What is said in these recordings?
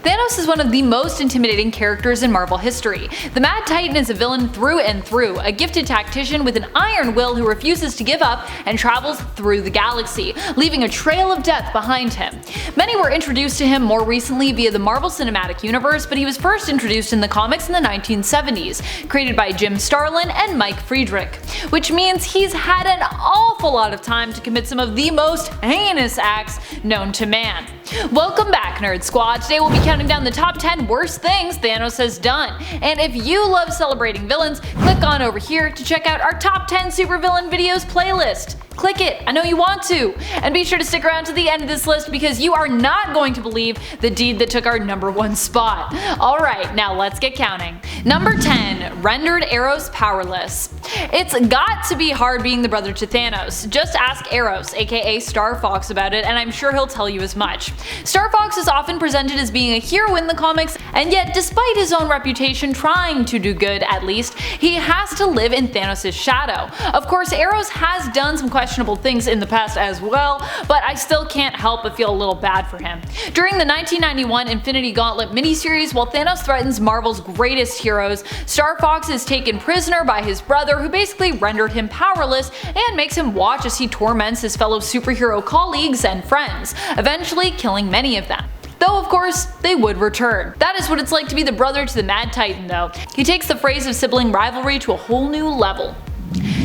Thanos is one of the most intimidating characters in Marvel history. The Mad Titan is a villain through and through, a gifted tactician with an iron will who refuses to give up and travels through the galaxy, leaving a trail of death behind him. Many were introduced to him more recently via the Marvel Cinematic Universe, but he was first introduced in the comics in the 1970s, created by Jim Starlin and Mike Friedrich, which means he's had an awful lot of time to commit some of the most heinous acts known to man. Welcome back, Nerd Squad. Today we'll be counting down the top 10 worst things Thanos has done. And if you love celebrating villains, click on over here to check out our top 10 supervillain videos playlist. Click it, I know you want to. And be sure to stick around to the end of this list because you are not going to believe the deed that took our number 1 spot. Alright, now let's get counting. Number 10, rendered EROS powerless. It's got to be hard being the brother to Thanos. Just ask EROS, aka Star Fox, about it and I'm sure he'll tell you as much. Star Fox is often presented as being a hero in the comics, and yet despite his own reputation trying to do good at least, he has to live in Thanos' shadow. Of course, EROS has done some questionable things in the past as well, but I still can't help but feel a little bad for him. During the 1991 Infinity Gauntlet miniseries, while Thanos threatens Marvel's greatest heroes, Star Fox is taken prisoner by his brother who basically rendered him powerless and makes him watch as he torments his fellow superhero colleagues and friends, eventually killing many of them. Though of course, they would return. That is what it's like to be the brother to the Mad Titan though. He takes the phrase of sibling rivalry to a whole new level.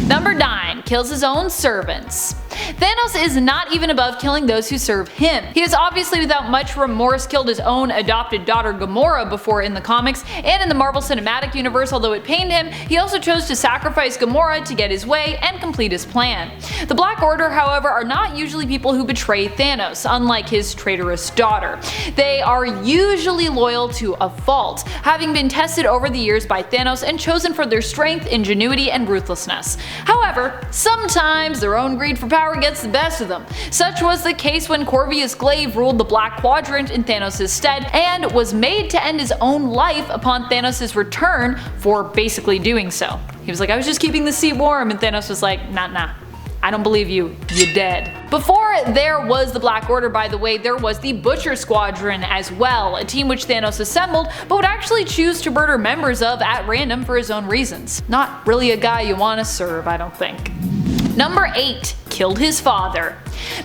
Number 9, kills his own servants. Thanos is not even above killing those who serve him. He has obviously without much remorse killed his own adopted daughter Gamora before in the comics, and in the Marvel Cinematic Universe, although it pained him, he also chose to sacrifice Gamora to get his way and complete his plan. The Black Order, however, are not usually people who betray Thanos, unlike his traitorous daughter. They are usually loyal to a fault, having been tested over the years by Thanos and chosen for their strength, ingenuity, and ruthlessness. However, sometimes their own greed for power gets the best of them. Such was the case when Corvus Glaive ruled the Black Quadrant in Thanos' stead and was made to end his own life upon Thanos' return for basically doing so. He was like, I was just keeping the seat warm, and Thanos was like, nah, I don't believe you, you're dead. Before there was the Black Order, by the way, there was the Butcher Squadron as well, a team which Thanos assembled but would actually choose to murder members of at random for his own reasons. Not really a guy you want to serve, I don't think. Number 8, killed his father.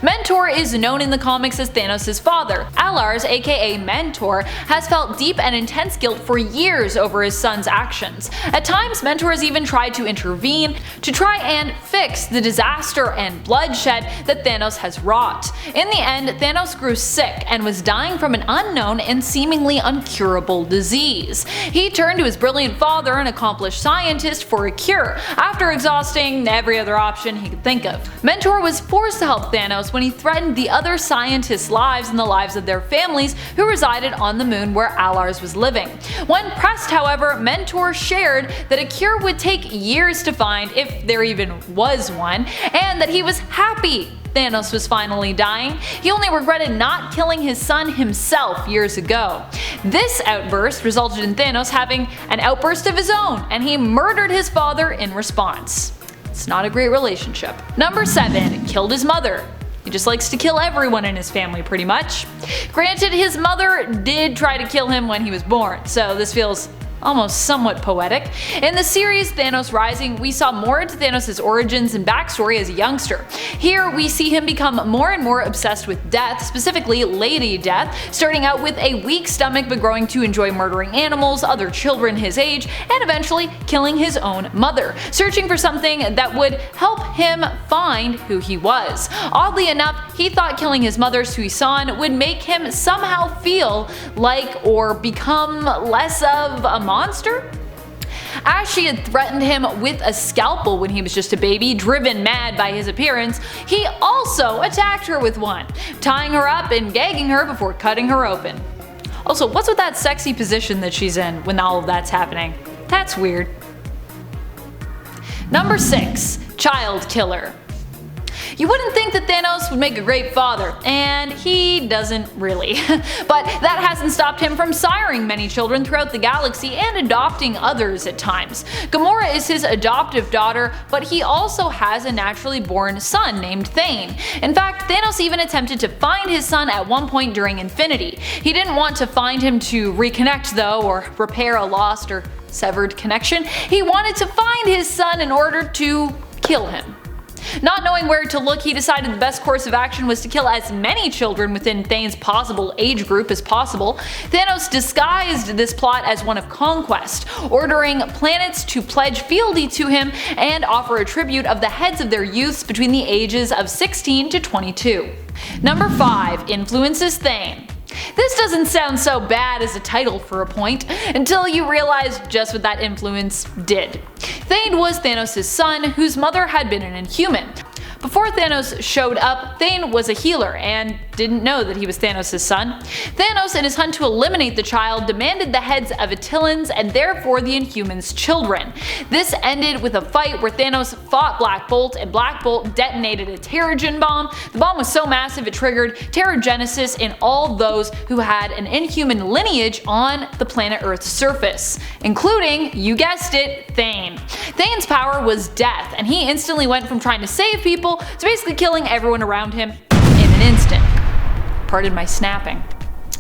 Mentor is known in the comics as Thanos' father. Alars, aka Mentor, has felt deep and intense guilt for years over his son's actions. At times, Mentor has even tried to intervene to try and fix the disaster and bloodshed that Thanos has wrought. In the end, Thanos grew sick and was dying from an unknown and seemingly uncurable disease. He turned to his brilliant father, an accomplished scientist, for a cure, after exhausting every other option he could think of. Mentor was forced to help Thanos when he threatened the other scientists' lives and the lives of their families who resided on the moon where Alars was living. When pressed, however, Mentor shared that a cure would take years to find, if there even was one, and that he was happy Thanos was finally dying. He only regretted not killing his son himself years ago. This outburst resulted in Thanos having an outburst of his own, and he murdered his father in response. It's not a great relationship. Number 7, killed his mother. He just likes to kill everyone in his family pretty much. Granted, his mother did try to kill him when he was born, so this feels almost somewhat poetic. In the series Thanos Rising, we saw more into Thanos' origins and backstory as a youngster. Here we see him become more and more obsessed with death, specifically Lady Death, starting out with a weak stomach but growing to enjoy murdering animals, other children his age, and eventually killing his own mother, searching for something that would help him find who he was. Oddly enough, he thought killing his mother Suisan would make him somehow feel like or become less of a monster? As she had threatened him with a scalpel when he was just a baby, driven mad by his appearance, he also attacked her with one, tying her up and gagging her before cutting her open. Also, what's with that sexy position that she's in when all of that's happening? That's weird. Number 6, child killer. You wouldn't think that Thanos would make a great father, and he doesn't really. But that hasn't stopped him from siring many children throughout the galaxy and adopting others at times. Gamora is his adoptive daughter, but he also has a naturally born son named Thane. In fact, Thanos even attempted to find his son at one point during Infinity. He didn't want to find him to reconnect though, or repair a lost or severed connection. He wanted to find his son in order to kill him. Not knowing where to look, he decided the best course of action was to kill as many children within Thane's possible age group as possible. Thanos disguised this plot as one of conquest, ordering planets to pledge fealty to him and offer a tribute of the heads of their youths between the ages of 16 to 22. Number 5 influences Thane. This doesn't sound so bad as a title for a point, until you realize just what that influence did. Thane was Thanos' son, whose mother had been an Inhuman. Before Thanos showed up, Thane was a healer and didn't know that he was Thanos' son. Thanos, in his hunt to eliminate the child, demanded the heads of Attilans and therefore the Inhumans' children. This ended with a fight where Thanos fought Black Bolt, and Black Bolt detonated a Terrigen bomb. The bomb was so massive it triggered Terrigenesis in all those who had an Inhuman lineage on the planet Earth's surface, including, you guessed it, Thane. Thane's power was death, and he instantly went from trying to save people to basically killing everyone around him in an instant. Pardon my snapping.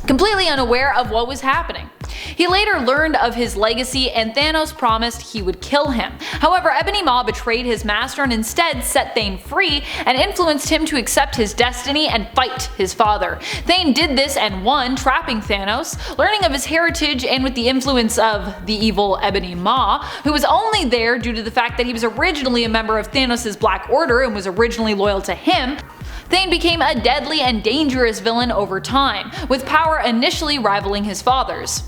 Completely unaware of what was happening. He later learned of his legacy, and Thanos promised he would kill him. However, Ebony Maw betrayed his master and instead set Thane free and influenced him to accept his destiny and fight his father. Thane did this and won, trapping Thanos. Learning of his heritage and with the influence of the evil Ebony Maw, who was only there due to the fact that he was originally a member of Thanos' Black Order and was originally loyal to him, Thane became a deadly and dangerous villain over time, with power initially rivaling his father's.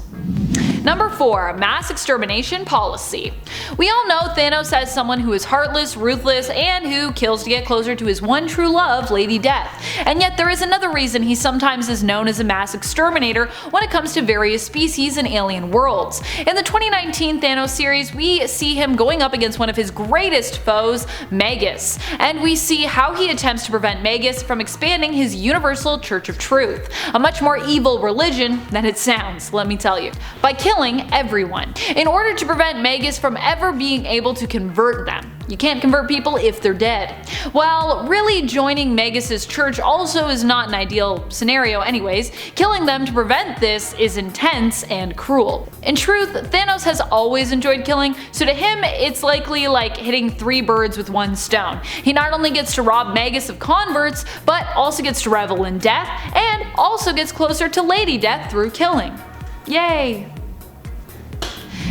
Number 4 mass extermination policy. We all know Thanos as someone who is heartless, ruthless, and who kills to get closer to his one true love, Lady Death. And yet there is another reason he sometimes is known as a mass exterminator when it comes to various species and alien worlds. In the 2019 Thanos series, we see him going up against one of his greatest foes, Magus, and we see how he attempts to prevent Magus from expanding his universal Church of Truth, a much more evil religion than it sounds, let me tell you, by killing everyone, in order to prevent Magus from ever being able to convert them. You can't convert people if they're dead. While really joining Magus' church also is not an ideal scenario anyways, killing them to prevent this is intense and cruel. In truth, Thanos has always enjoyed killing, so to him it's likely like hitting 3 birds with 1 stone. He not only gets to rob Magus of converts, but also gets to revel in death, and also gets closer to Lady Death through killing. Yay!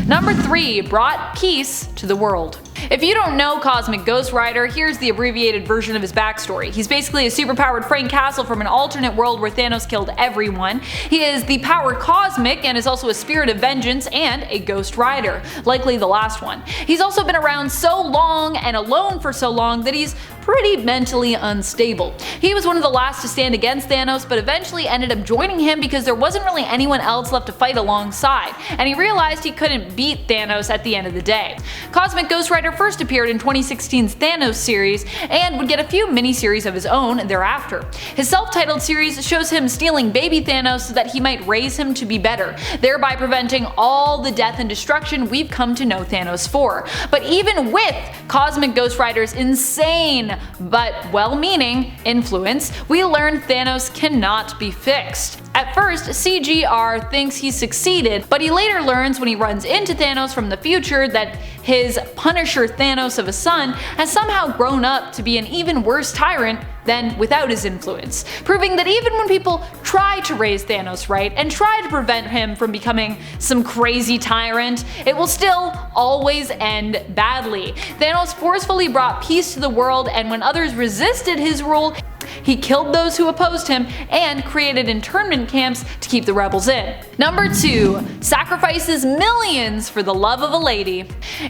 Number 3 brought peace to the world. If you don't know Cosmic Ghost Rider, here's the abbreviated version of his backstory. He's basically a superpowered Frank Castle from an alternate world where Thanos killed everyone. He is the power cosmic and is also a spirit of vengeance and a Ghost Rider, likely the last one. He's also been around so long and alone for so long that he's pretty mentally unstable. He was one of the last to stand against Thanos, but eventually ended up joining him because there wasn't really anyone else left to fight alongside, and he realized he couldn't beat Thanos at the end of the day. Cosmic Ghost Rider first appeared in 2016's Thanos series and would get a few miniseries of his own thereafter. His self-titled series shows him stealing baby Thanos so that he might raise him to be better, thereby preventing all the death and destruction we've come to know Thanos for. But even with Cosmic Ghost Rider's insane but well-meaning influence, we learn Thanos cannot be fixed. At first, CGR thinks he succeeded, but he later learns when he runs into Thanos from the future that his Punisher Thanos of a son has somehow grown up to be an even worse tyrant than without his influence, proving that even when people try to raise Thanos right and try to prevent him from becoming some crazy tyrant, it will still always end badly. Thanos forcefully brought peace to the world, and when others resisted his rule, he killed those who opposed him and created internment camps to keep the rebels in. Number 2 sacrifices millions for the love of a lady.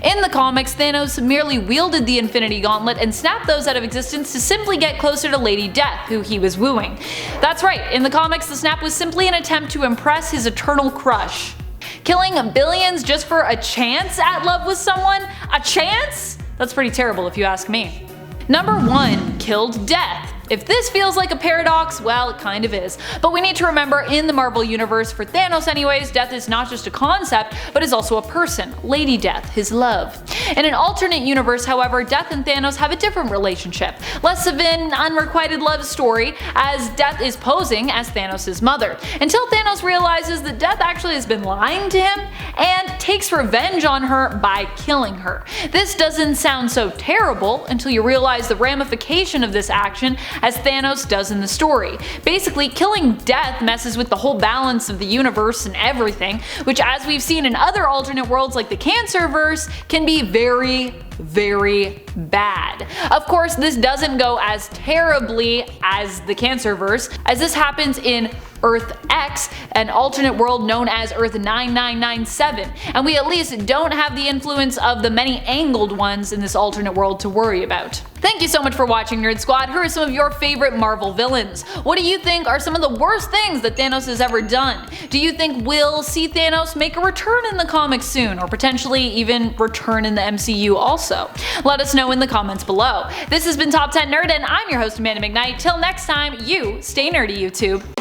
In the comics, Thanos merely wielded the Infinity Gauntlet and snapped those out of existence to simply get closer to Lady Death, who he was wooing. That's right, in the comics the snap was simply an attempt to impress his eternal crush. Killing billions just for a chance at love with someone? A chance? That's pretty terrible if you ask me. Number 1 killed Death. If this feels like a paradox, well, it kind of is. But we need to remember, in the Marvel universe, for Thanos anyways, Death is not just a concept, but is also a person, Lady Death, his love. In an alternate universe, however, Death and Thanos have a different relationship, less of an unrequited love story, as Death is posing as Thanos' mother, until Thanos realizes that Death actually has been lying to him, and takes revenge on her by killing her. This doesn't sound so terrible until you realize the ramification of this action, as Thanos does in the story. Basically, killing Death messes with the whole balance of the universe and everything, which, as we've seen in other alternate worlds like the Cancerverse, can be very, very bad. Of course, this doesn't go as terribly as the Cancerverse, as this happens in Earth X, an alternate world known as Earth 9997, and we at least don't have the influence of the many angled ones in this alternate world to worry about. Thank you so much for watching, Nerd Squad. Who are some of your favorite Marvel villains? What do you think are some of the worst things that Thanos has ever done? Do you think we'll see Thanos make a return in the comics soon, or potentially even return in the MCU also? Let us know in the comments below. This has been Top 10 Nerd, and I'm your host, Amanda McKnight. Till next time, you stay nerdy, YouTube.